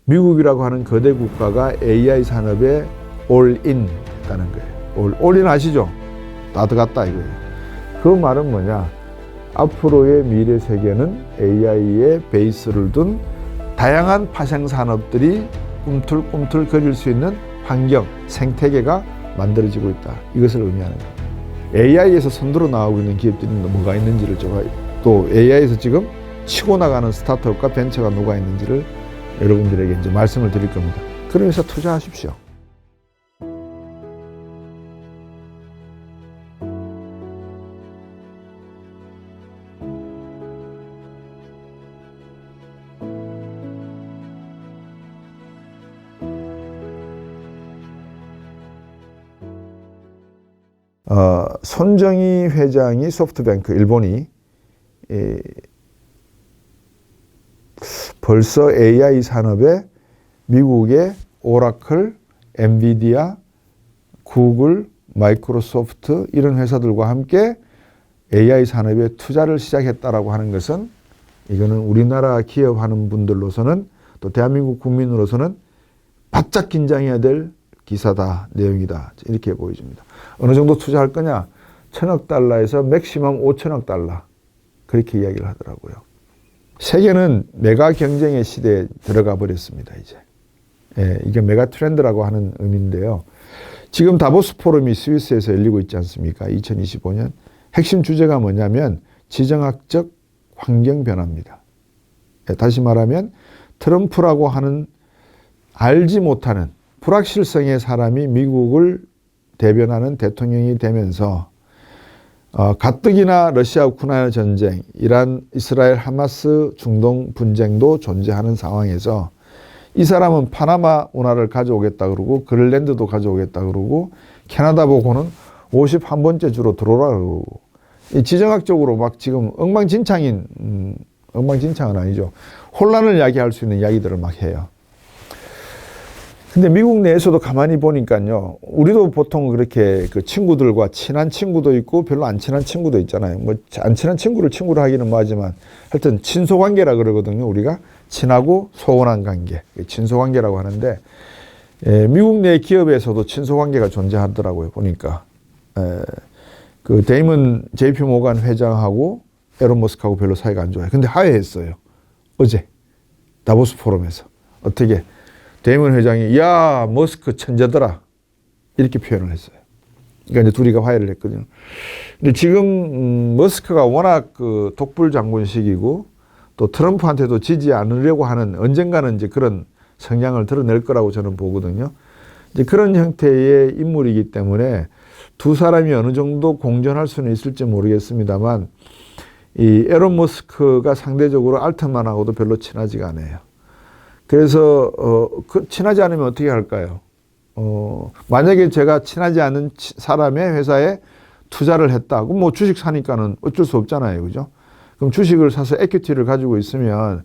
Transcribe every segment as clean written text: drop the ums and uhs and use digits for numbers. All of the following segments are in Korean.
미국이라고 하는 거대 국가가 AI 산업에 올인 했다는 거예요. 올인 아시죠? 다 들어갔다 이거예요. 그 말은 뭐냐? 앞으로의 미래 세계는 AI의 베이스를 둔 다양한 파생 산업들이 꿈틀꿈틀 거릴 수 있는 환경, 생태계가 만들어지고 있다. 이것을 의미하는 거예요. AI에서 선두로 나오고 있는 기업들이 뭐가 있는지를 제가 또 AI에서 지금 치고 나가는 스타트업과 벤처가 누가 있는지를 여러분들에게 이제 말씀을 드릴 겁니다. 그러면서 투자하십시오. 손정희 회장이 소프트뱅크 일본이 벌써 AI 산업에 미국의 오라클, 엔비디아, 구글, 마이크로소프트 이런 회사들과 함께 AI 산업에 투자를 시작했다라고 하는 것은 이거는 우리나라 기업하는 분들로서는 또 대한민국 국민으로서는 바짝 긴장해야 될 기사다, 내용이다 이렇게 보여집니다. 어느 정도 투자할 거냐? 1,000억 달러에서 맥시멈 5천억 달러 그렇게 이야기를 하더라고요. 세계는 메가 경쟁의 시대에 들어가 버렸습니다. 이제 이게 메가 트렌드라고 하는 의미인데요. 지금 다보스 포럼이 스위스에서 열리고 있지 않습니까? 2025년 핵심 주제가 뭐냐면 지정학적 환경 변화입니다. 다시 말하면 트럼프라고 하는 알지 못하는 불확실성의 사람이 미국을 대변하는 대통령이 되면서 가뜩이나 러시아 우크라이나 전쟁, 이란 이스라엘 하마스 중동 분쟁도 존재하는 상황에서 이 사람은 파나마 운하를 가져오겠다 그러고 그린란드도 가져오겠다 그러고 캐나다 보고는 51번째 주로 들어오라 그러고 지정학적으로 막 지금 엉망진창은 아니죠. 혼란을 야기할 수 있는 이야기들을 막 해요. 근데 미국 내에서도 가만히 보니까요, 우리도 보통 그렇게 그 친구들과 친한 친구도 있고 별로 안 친한 친구도 있잖아요. 뭐 안 친한 친구를 친구로 하기는 뭐하지만 하여튼 친소관계라 그러거든요. 우리가 친하고 소원한 관계, 친소관계라고 하는데 미국 내 기업에서도 친소관계가 존재하더라고요. 보니까 그 데이먼 JP 모간 회장하고 에론 머스크하고 별로 사이가 안 좋아요. 근데 화해했어요. 어제 다보스 포럼에서. 어떻게? 데이먼 회장이 야 머스크 천재더라 이렇게 표현을 했어요. 그러니까 이제 둘이가 화해를 했거든요. 근데 지금 머스크가 워낙 그 독불 장군식이고 또 트럼프한테도 지지 않으려고 하는 언젠가는 이제 그런 성향을 드러낼 거라고 저는 보거든요. 이제 그런 형태의 인물이기 때문에 두 사람이 어느 정도 공존할 수는 있을지 모르겠습니다만 이 에론 머스크가 상대적으로 알트만하고도 별로 친하지가 않아요. 그래서 친하지 않으면 어떻게 할까요? 만약에 제가 친하지 않은 사람의 회사에 투자를 했다. 그럼 뭐 주식 사니까는 어쩔 수 없잖아요. 그죠? 그럼 주식을 사서 에퀴티를 가지고 있으면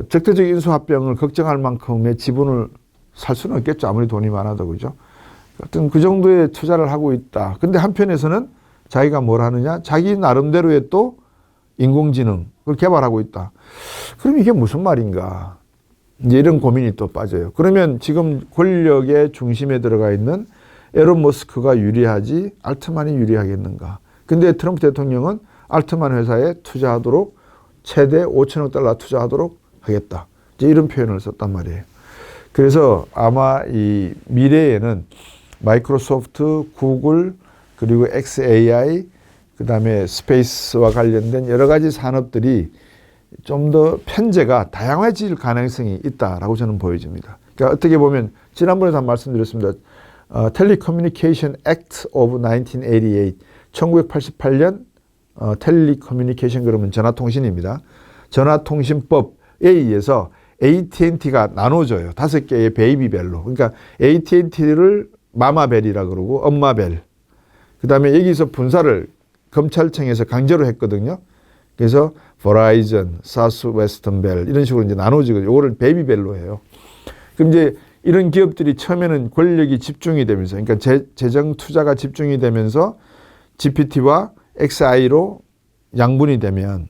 적대적 인수합병을 걱정할 만큼의 지분을 살 수는 없겠죠. 아무리 돈이 많아도. 그죠? 하여튼 그 정도의 투자를 하고 있다. 근데 한편에서는 자기가 뭘 하느냐? 자기 나름대로의 또 인공지능 그걸 개발하고 있다. 그럼 이게 무슨 말인가? 이제 이런 고민이 또 빠져요. 그러면 지금 권력의 중심에 들어가 있는 에론 머스크가 유리하지 알트만이 유리하겠는가? 근데 트럼프 대통령은 알트만 회사에 투자하도록 최대 5천억 달러 투자하도록 하겠다. 이제 이런 표현을 썼단 말이에요. 그래서 아마 이 미래에는 마이크로소프트, 구글, 그리고 XAI, 그 다음에 스페이스와 관련된 여러 가지 산업들이 좀 더 편제가 다양해질 가능성이 있다라고 저는 보여집니다. 그러니까 어떻게 보면 지난번에도 한 말씀드렸습니다. Telecommunication Act of 1988, 1988년 텔리커뮤니케이션 그러면 전화통신입니다. 전화통신법에 의해서 AT&T가 나눠져요. 5개의 베이비벨로. 그러니까 AT&T를 마마벨이라 그러고 엄마벨. 그 다음에 여기서 분사를 검찰청에서 강제로 했거든요. 그래서 버라이전, 사스웨스턴벨 이런 식으로 이제 나눠지거든요. 이거를 베이비벨로 해요. 그럼 이제 이런 기업들이 처음에는 권력이 집중이 되면서, 그러니까 재정 투자가 집중이 되면서 GPT와 XI로 양분이 되면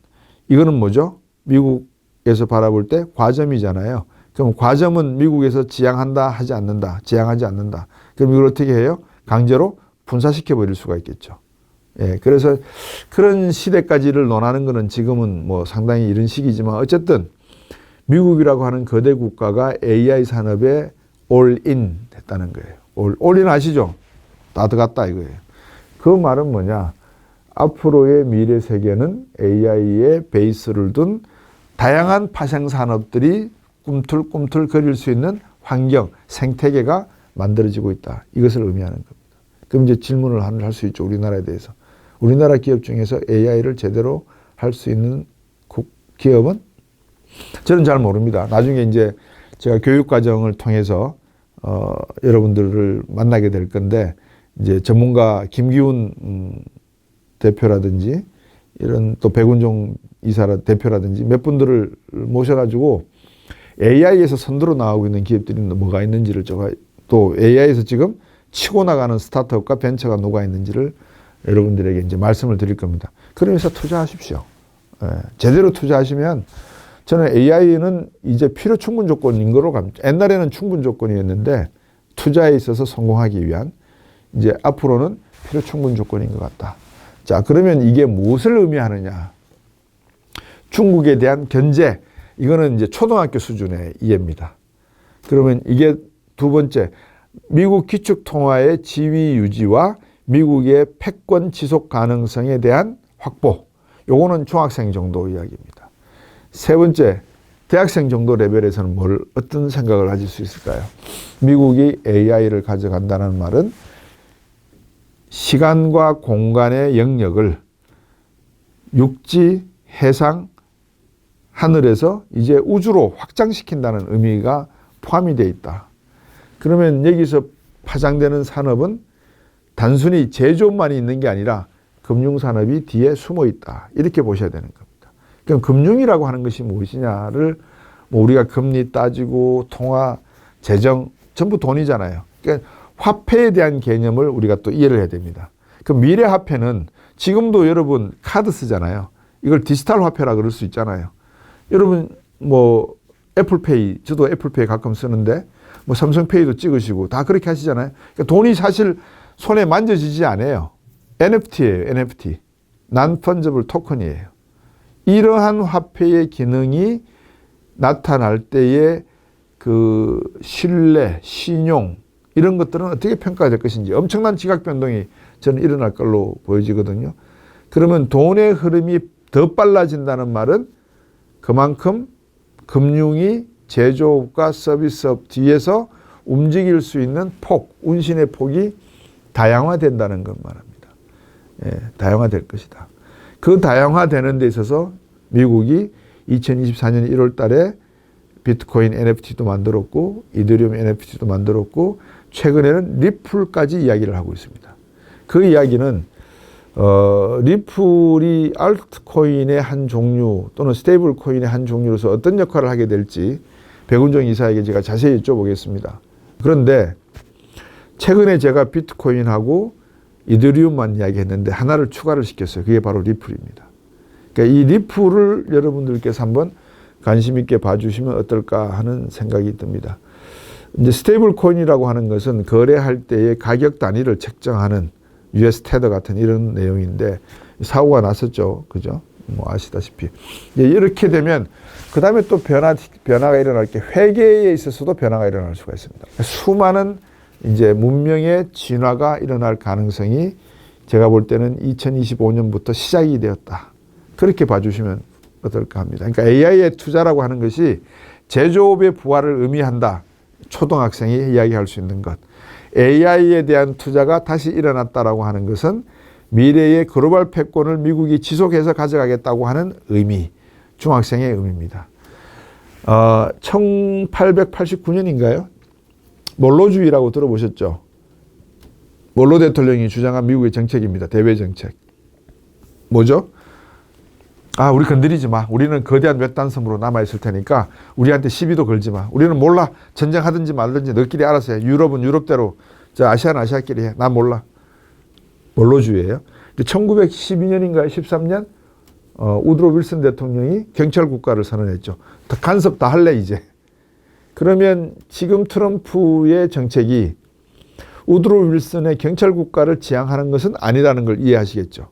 이거는 뭐죠? 미국에서 바라볼 때 과점이잖아요. 그럼 과점은 미국에서 지향한다, 하지 않는다, 지향하지 않는다. 그럼 이걸 어떻게 해요? 강제로 분사시켜 버릴 수가 있겠죠. 예, 그래서 그런 시대까지를 논하는 것은 지금은 뭐 상당히 이런 시기지만 어쨌든 미국이라고 하는 거대 국가가 AI 산업에 올인 됐다는 거예요. 올인 아시죠? 다 들어갔다 이거예요. 그 말은 뭐냐? 앞으로의 미래 세계는 AI의 베이스를 둔 다양한 파생 산업들이 꿈틀꿈틀 거릴 수 있는 환경, 생태계가 만들어지고 있다. 이것을 의미하는 겁니다. 그럼 이제 질문을 할 수 있죠. 우리나라에 대해서. 우리나라 기업 중에서 AI를 제대로 할 수 있는 기업은? 저는 잘 모릅니다. 나중에 이제 제가 교육과정을 통해서 여러분들을 만나게 될 건데 이제 전문가 김기훈 대표라든지 이런 또 백운종 이사 대표라든지 몇 분들을 모셔가지고 AI에서 선두로 나오고 있는 기업들이 뭐가 있는지를 제가 또 AI에서 지금 치고 나가는 스타트업과 벤처가 누가 있는지를 여러분들에게 이제 말씀을 드릴 겁니다. 그러면서 투자하십시오. 예, 제대로 투자하시면 저는 AI는 이제 필요 충분 조건인 거로 갑니다. 옛날에는 충분 조건이었는데 투자에 있어서 성공하기 위한 이제 앞으로는 필요 충분 조건인 것 같다. 자, 그러면 이게 무엇을 의미하느냐? 중국에 대한 견제, 이거는 이제 초등학교 수준의 이해입니다. 그러면 이게 두 번째, 미국 기축통화의 지위 유지와 미국의 패권 지속 가능성에 대한 확보. 요거는 중학생 정도 이야기입니다. 세 번째, 대학생 정도 레벨에서는 어떤 생각을 가질 수 있을까요? 미국이 AI를 가져간다는 말은 시간과 공간의 영역을 육지, 해상, 하늘에서 이제 우주로 확장시킨다는 의미가 포함이 되어 있다. 그러면 여기서 파장되는 산업은 단순히 제조업만 있는 게 아니라 금융산업이 뒤에 숨어 있다. 이렇게 보셔야 되는 겁니다. 그럼 금융이라고 하는 것이 무엇이냐를 뭐 우리가 금리 따지고 통화, 재정 전부 돈이잖아요. 그러니까 화폐에 대한 개념을 우리가 또 이해를 해야 됩니다. 그 미래 화폐는 지금도 여러분 카드 쓰잖아요. 이걸 디지털 화폐라 그럴 수 있잖아요. 여러분 뭐 애플페이, 저도 애플페이 가끔 쓰는데 뭐 삼성페이도 찍으시고 다 그렇게 하시잖아요. 그러니까 돈이 사실 손에 만져지지 않아요. NFT예요. NFT. Non-fungible token이에요. 이러한 화폐의 기능이 나타날 때의 그 신뢰, 신용 이런 것들은 어떻게 평가될 것인지 엄청난 지각 변동이 저는 일어날 걸로 보여지거든요. 그러면 돈의 흐름이 더 빨라진다는 말은 그만큼 금융이 제조업과 서비스업 뒤에서 움직일 수 있는 폭, 운신의 폭이 다양화된다는 것 말합니다. 예, 다양화될 것이다. 그 다양화되는 데 있어서 미국이 2024년 1월 달에 비트코인 NFT도 만들었고 이더리움 NFT도 만들었고 최근에는 리플까지 이야기를 하고 있습니다. 그 이야기는 리플이 알트코인의 한 종류 또는 스테이블 코인의 한 종류로서 어떤 역할을 하게 될지 백운종 이사에게 제가 자세히 여쭤보겠습니다. 그런데 최근에 제가 비트코인하고 이더리움만 이야기했는데 하나를 추가를 시켰어요. 그게 바로 리플입니다. 그러니까 이 리플을 여러분들께서 한번 관심 있게 봐주시면 어떨까 하는 생각이 듭니다. 이제 스테이블 코인이라고 하는 것은 거래할 때의 가격 단위를 책정하는 US 테더 같은 이런 내용인데 사고가 났었죠. 그죠? 뭐 아시다시피. 이렇게 되면 그 다음에 또 변화가 일어날 게 회계에 있어서도 변화가 일어날 수가 있습니다. 수많은 이제 문명의 진화가 일어날 가능성이 제가 볼 때는 2025년부터 시작이 되었다. 그렇게 봐주시면 어떨까 합니다. 그러니까 AI의 투자라고 하는 것이 제조업의 부활을 의미한다. 초등학생이 이야기할 수 있는 것. AI에 대한 투자가 다시 일어났다라고 하는 것은 미래의 글로벌 패권을 미국이 지속해서 가져가겠다고 하는 의미, 중학생의 의미입니다. 1889년인가요? 몰로주의라고 들어보셨죠? 몰로 대통령이 주장한 미국의 정책입니다. 대외 정책. 뭐죠? 우리 건드리지 마. 우리는 거대한 외딴섬으로 남아있을 테니까 우리한테 시비도 걸지 마. 우리는 몰라. 전쟁하든지 말든지 너끼리 알아서 해. 유럽은 유럽대로, 아시아는 아시아끼리 해. 난 몰라. 몰로주의예요. 1912년인가요? 13년? 우드로 윌슨 대통령이 경찰 국가를 선언했죠. 간섭 다 할래 이제. 그러면 지금 트럼프의 정책이 우드로 윌슨의 경찰 국가를 지향하는 것은 아니라는 걸 이해하시겠죠.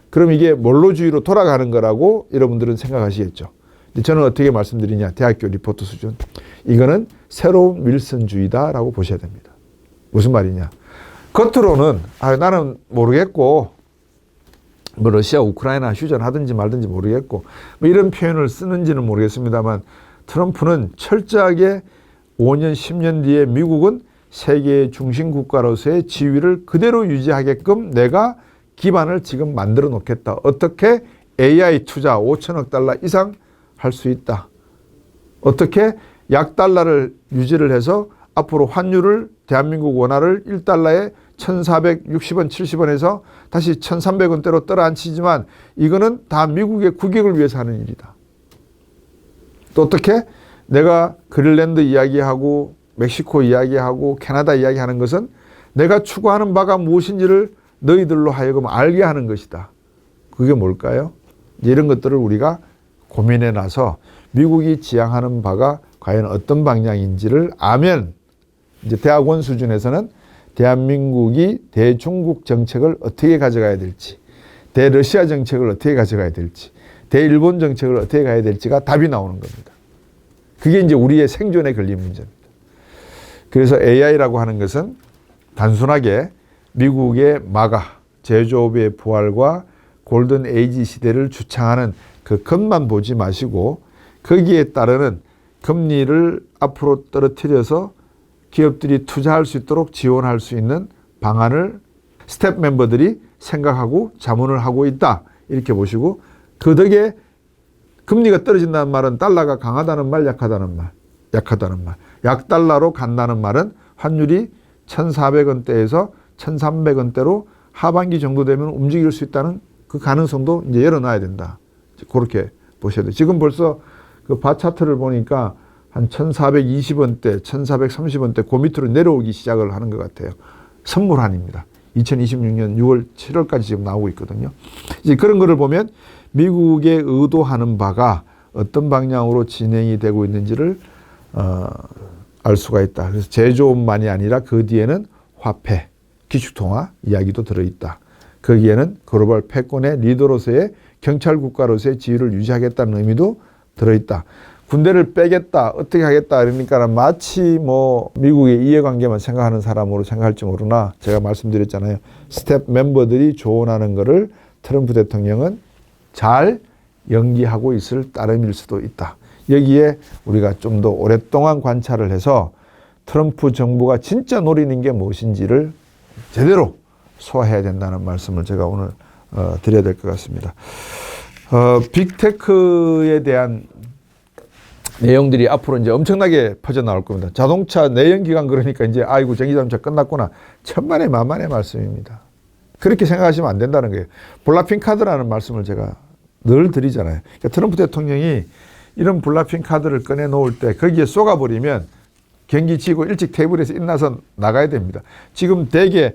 그럼 이게 몰로주의로 돌아가는 거라고 여러분들은 생각하시겠죠. 저는 어떻게 말씀드리냐, 대학교 리포트 수준. 이거는 새로운 윌슨주의다라고 보셔야 됩니다. 무슨 말이냐. 겉으로는 나는 모르겠고 뭐 러시아 우크라이나 휴전하든지 말든지 모르겠고 뭐 이런 표현을 쓰는지는 모르겠습니다만 트럼프는 철저하게 5년 10년 뒤에 미국은 세계의 중심 국가로서의 지위를 그대로 유지하게끔 내가 기반을 지금 만들어 놓겠다. 어떻게? AI 투자 5천억 달러 이상 할 수 있다. 어떻게? 약 달러를 유지를 해서 앞으로 환율을 대한민국 원화를 1달러에 1,460원, 70원에서 다시 1,300원대로 떨어앉히지만 이거는 다 미국의 국익을 위해서 하는 일이다. 또 어떻게? 내가 그린랜드 이야기하고 멕시코 이야기하고 캐나다 이야기하는 것은 내가 추구하는 바가 무엇인지를 너희들로 하여금 알게 하는 것이다. 그게 뭘까요? 이런 것들을 우리가 고민해 나서 미국이 지향하는 바가 과연 어떤 방향인지를 아면 이제 대학원 수준에서는 대한민국이 대중국 정책을 어떻게 가져가야 될지, 대러시아 정책을 어떻게 가져가야 될지, 대일본 정책을 어떻게 가야 될지가 답이 나오는 겁니다. 그게 이제 우리의 생존에 걸린 문제입니다. 그래서 AI라고 하는 것은 단순하게 미국의 마가, 제조업의 부활과 골든 에이지 시대를 주창하는 그 것만 보지 마시고 거기에 따르는 금리를 앞으로 떨어뜨려서 기업들이 투자할 수 있도록 지원할 수 있는 방안을 스텝 멤버들이 생각하고 자문을 하고 있다. 이렇게 보시고 그 덕에 금리가 떨어진다는 말은 달러가 강하다는 말, 약하다는 말, 약하다는 말. 약달러로 간다는 말은 환율이 1,400원대에서 1,300원대로 하반기 정도 되면 움직일 수 있다는 그 가능성도 이제 열어놔야 된다. 그렇게 보셔야 돼요. 지금 벌써 그 바 차트를 보니까 한 1,420원대, 1,430원대 그 밑으로 내려오기 시작을 하는 것 같아요. 선물한입니다. 2026년 6월, 7월까지 지금 나오고 있거든요. 이제 그런 거를 보면 미국의 의도하는 바가 어떤 방향으로 진행이 되고 있는지를 알 수가 있다. 그래서 제조업만이 아니라 그 뒤에는 화폐, 기축통화 이야기도 들어있다. 거기에는 글로벌 패권의 리더로서의 경찰 국가로서의 지위를 유지하겠다는 의미도 들어있다. 군대를 빼겠다, 어떻게 하겠다 그러니까 마치 뭐 미국의 이해관계만 생각하는 사람으로 생각할지 모르나 제가 말씀드렸잖아요. 스텝 멤버들이 조언하는 것을 트럼프 대통령은 잘 연기하고 있을 따름일 수도 있다. 여기에 우리가 좀 더 오랫동안 관찰을 해서 트럼프 정부가 진짜 노리는 게 무엇인지를 제대로 소화해야 된다는 말씀을 제가 오늘 드려야 될 것 같습니다. 빅테크에 대한 내용들이 앞으로 이제 엄청나게 퍼져나올 겁니다. 자동차 내연기관 그러니까 이제 아이고 전기자동차 끝났구나. 천만의 만만의 말씀입니다. 그렇게 생각하시면 안 된다는 거예요. 블라핑 카드라는 말씀을 제가 늘 드리잖아요. 그러니까 트럼프 대통령이 이런 블라핑 카드를 꺼내 놓을 때 거기에 쏘가버리면 경기 지고 일찍 테이블에서 일어나서 나가야 됩니다. 지금 대개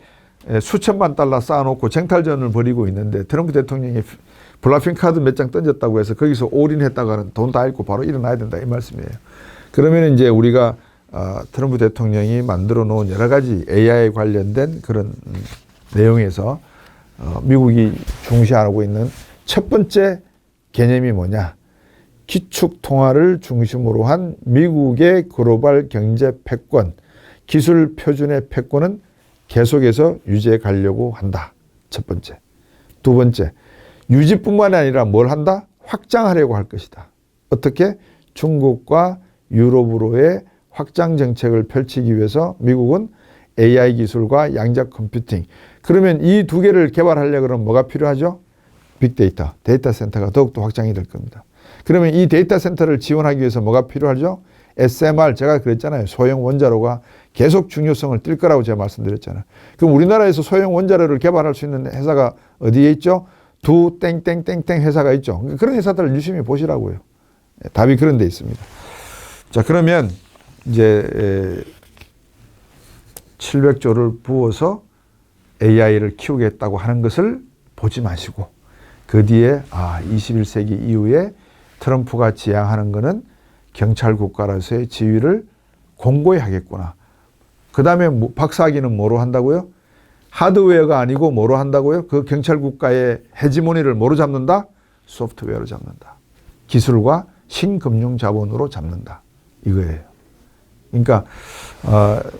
수천만 달러 쌓아놓고 쟁탈전을 벌이고 있는데 트럼프 대통령이 블라핑 카드 몇 장 던졌다고 해서 거기서 올인했다가는 돈 다 잃고 바로 일어나야 된다 이 말씀이에요. 그러면 이제 우리가 트럼프 대통령이 만들어 놓은 여러 가지 AI 관련된 그런 내용에서 미국이 중시하고 있는 첫 번째 개념이 뭐냐? 기축통화를 중심으로 한 미국의 글로벌 경제 패권, 기술 표준의 패권은 계속해서 유지해 가려고 한다. 첫 번째. 두 번째, 유지뿐만 아니라 뭘 한다? 확장하려고 할 것이다. 어떻게? 중국과 유럽으로의 확장 정책을 펼치기 위해서 미국은 AI 기술과 양자 컴퓨팅. 그러면 이 두 개를 개발하려고 그러면 뭐가 필요하죠? 빅데이터, 데이터 센터가 더욱더 확장이 될 겁니다. 그러면 이 데이터 센터를 지원하기 위해서 뭐가 필요하죠? SMR, 제가 그랬잖아요. 소형 원자로가 계속 중요성을 띌 거라고 제가 말씀드렸잖아요. 그럼 우리나라에서 소형 원자로를 개발할 수 있는 회사가 어디에 있죠? 두 땡땡땡땡 회사가 있죠. 그런 회사들을 유심히 보시라고요. 답이 그런 데 있습니다. 자, 그러면 이제 700조를 부어서 AI를 키우겠다고 하는 것을 보지 마시고 그 뒤에 21세기 이후에 트럼프가 지향하는 것은 경찰 국가로서의 지위를 공고히 하겠구나. 그 다음에 박사학위는 뭐로 한다고요? 하드웨어가 아니고 뭐로 한다고요? 그 경찰 국가의 헤지모니를 뭐로 잡는다? 소프트웨어로 잡는다. 기술과 신금융 자본으로 잡는다. 이거예요. 그러니까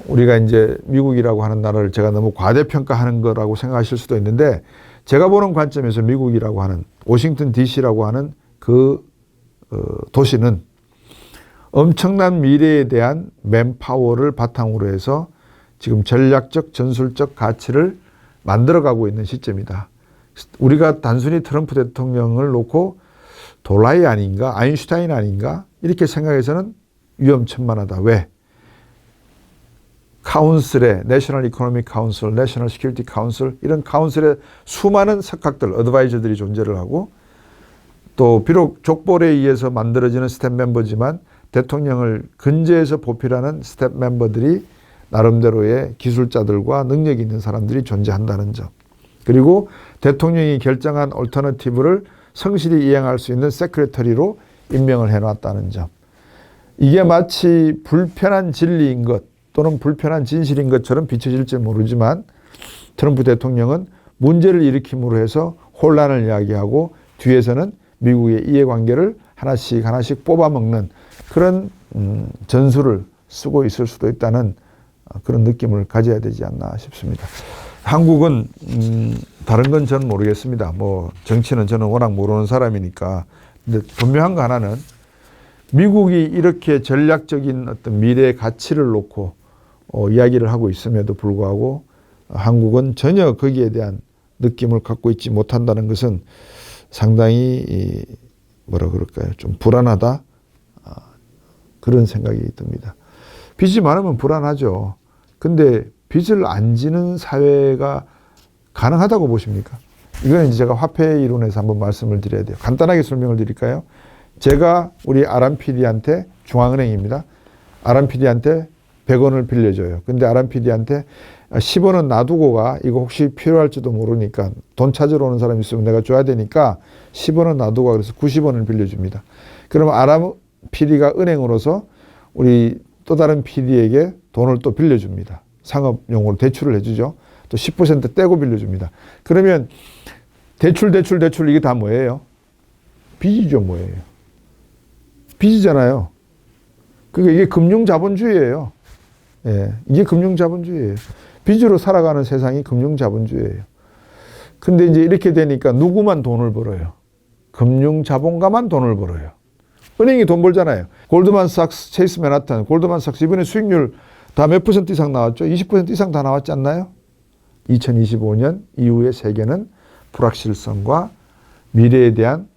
우리가 이제 미국이라고 하는 나라를 제가 너무 과대평가하는 거라고 생각하실 수도 있는데, 제가 보는 관점에서 미국이라고 하는 워싱턴 DC라고 하는 그 도시는 엄청난 미래에 대한 맨파워를 바탕으로 해서 지금 전략적 전술적 가치를 만들어가고 있는 시점이다. 우리가 단순히 트럼프 대통령을 놓고 돌라이 아닌가, 아인슈타인 아닌가 이렇게 생각해서는 위험천만하다. 왜? 카운슬에 내셔널 이코노믹 카운슬, 내셔널 시큐리티 카운슬, 이런 카운슬에 수많은 석학들, 어드바이저들이 존재를 하고, 또 비록 족벌에 의해서 만들어지는 스텝 멤버지만 대통령을 근제에서 보필하는 스텝 멤버들이 나름대로의 기술자들과 능력이 있는 사람들이 존재한다는 점. 그리고 대통령이 결정한 얼터너티브를 성실히 이행할 수 있는 세크레터리로 임명을 해놨다는 점. 이게 마치 불편한 진리인 것 또는 불편한 진실인 것처럼 비춰질지 모르지만, 트럼프 대통령은 문제를 일으킴으로 해서 혼란을 이야기하고 뒤에서는 미국의 이해관계를 하나씩 뽑아먹는 그런 전술을 쓰고 있을 수도 있다는 그런 느낌을 가져야 되지 않나 싶습니다. 한국은 다른 건 저는 모르겠습니다. 뭐 정치는 저는 워낙 모르는 사람이니까. 근데 분명한 거 하나는, 미국이 이렇게 전략적인 어떤 미래의 가치를 놓고 이야기를 하고 있음에도 불구하고 한국은 전혀 거기에 대한 느낌을 갖고 있지 못한다는 것은 상당히 뭐라 그럴까요? 좀 불안하다. 그런 생각이 듭니다. 빚이 많으면 불안하죠. 근데 빚을 안 지는 사회가 가능하다고 보십니까? 이건 이제 제가 화폐 이론에서 한번 말씀을 드려야 돼요. 간단하게 설명을 드릴까요? 제가 우리 아람 PD한테, 중앙은행입니다. 아람 PD한테 100원을 빌려줘요. 근데 아람 PD한테 10원은 놔두고 가. 이거 혹시 필요할지도 모르니까, 돈 찾으러 오는 사람이 있으면 내가 줘야 되니까 10원은 놔두고 가. 그래서 90원을 빌려줍니다. 그러면 아람 PD가 은행으로서 우리 또 다른 PD에게 돈을 또 빌려줍니다. 상업용으로 대출을 해주죠. 또 10% 떼고 빌려줍니다. 그러면 대출 이게 다 뭐예요? 빚이죠, 뭐예요? 빚이잖아요. 그러니까 이게 금융자본주의예요. 예, 이게 금융자본주의예요. 빚으로 살아가는 세상이 금융자본주의예요. 근데 이제 이렇게 되니까 누구만 돈을 벌어요? 금융자본가만 돈을 벌어요. 은행이 돈 벌잖아요. 골드만삭스, 체이스 맨하탄, 골드만삭스 이번에 수익률 다 몇 % 이상 나왔죠? 20% 이상 다 나왔지 않나요? 2025년 이후의 세계는 불확실성과 미래에 대한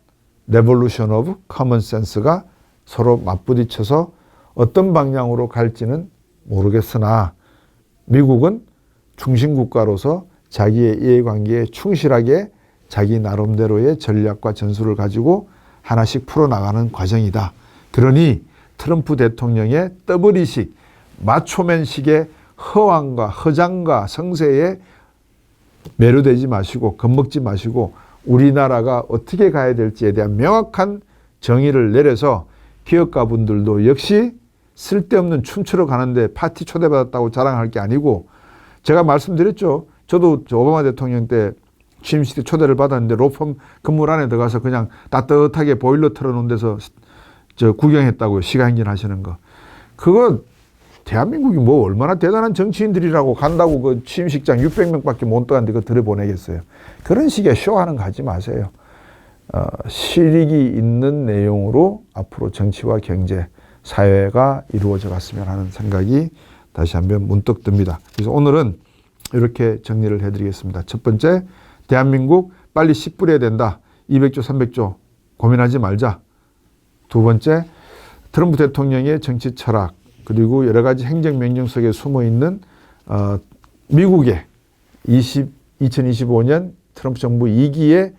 레볼루션 오브 커먼 센스가 서로 맞부딪혀서 어떤 방향으로 갈지는 모르겠으나, 미국은 중심국가로서 자기의 이해관계에 충실하게 자기 나름대로의 전략과 전술을 가지고 하나씩 풀어나가는 과정이다. 그러니 트럼프 대통령의 더블이식, 마초맨식의 허황과 허장과 성세에 매료되지 마시고 겁먹지 마시고 우리나라가 어떻게 가야 될지에 대한 명확한 정의를 내려서 기업가분들도 역시 쓸데없는 춤추러 가는데 파티 초대받았다고 자랑할 게 아니고, 제가 말씀드렸죠. 저도 오바마 대통령 때 취임식 때 초대를 받았는데 로펌 건물 안에 들어가서 그냥 따뜻하게 보일러 틀어놓은 데서 구경했다고요. 시간행진 하시는 거. 그거 대한민국이 뭐 얼마나 대단한 정치인들이라고 간다고 그 취임식장 600명밖에 못 들어갔는데 그거 들여보내겠어요. 그런 식의 쇼하는 거 하지 마세요. 실익이 있는 내용으로 앞으로 정치와 경제, 사회가 이루어져 갔으면 하는 생각이 다시 한번 문득 듭니다. 그래서 오늘은 이렇게 정리를 해드리겠습니다. 첫 번째, 대한민국 빨리 씨 뿌려야 된다. 200조, 300조 고민하지 말자. 두 번째, 트럼프 대통령의 정치 철학, 그리고 여러 가지 행정명령 속에 숨어있는 미국의 2025년 트럼프 정부 2기의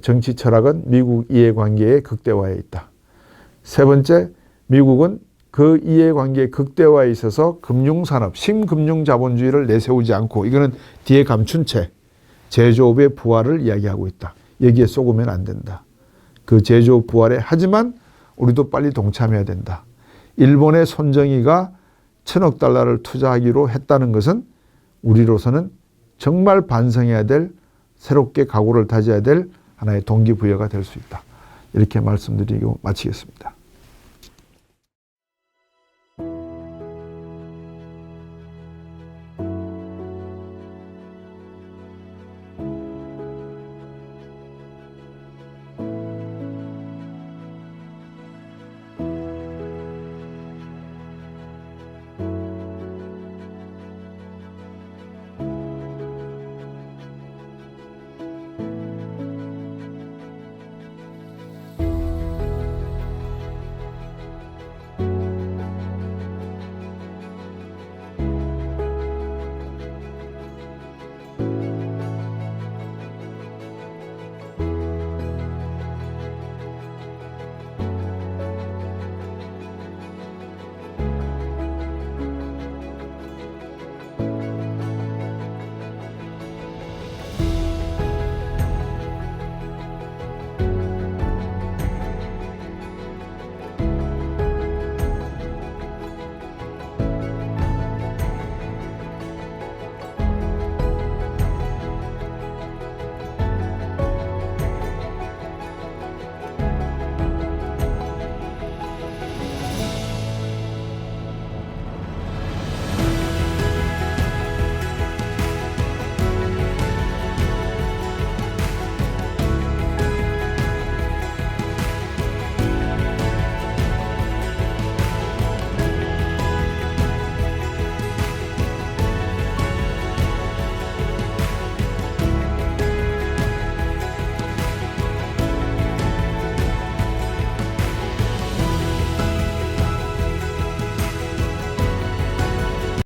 정치 철학은 미국 이해관계의 극대화에 있다. 세 번째, 미국은 그 이해관계 극대화에 있어서 금융산업, 신금융자본주의를 내세우지 않고, 이거는 뒤에 감춘 채 제조업의 부활을 이야기하고 있다. 여기에 쏘으면 안 된다. 그 제조업 부활에 하지만 우리도 빨리 동참해야 된다. 일본의 손정희가 천억 달러를 투자하기로 했다는 것은 우리로서는 정말 반성해야 될, 새롭게 각오를 다져야 될 하나의 동기부여가 될 수 있다. 이렇게 말씀드리고 마치겠습니다.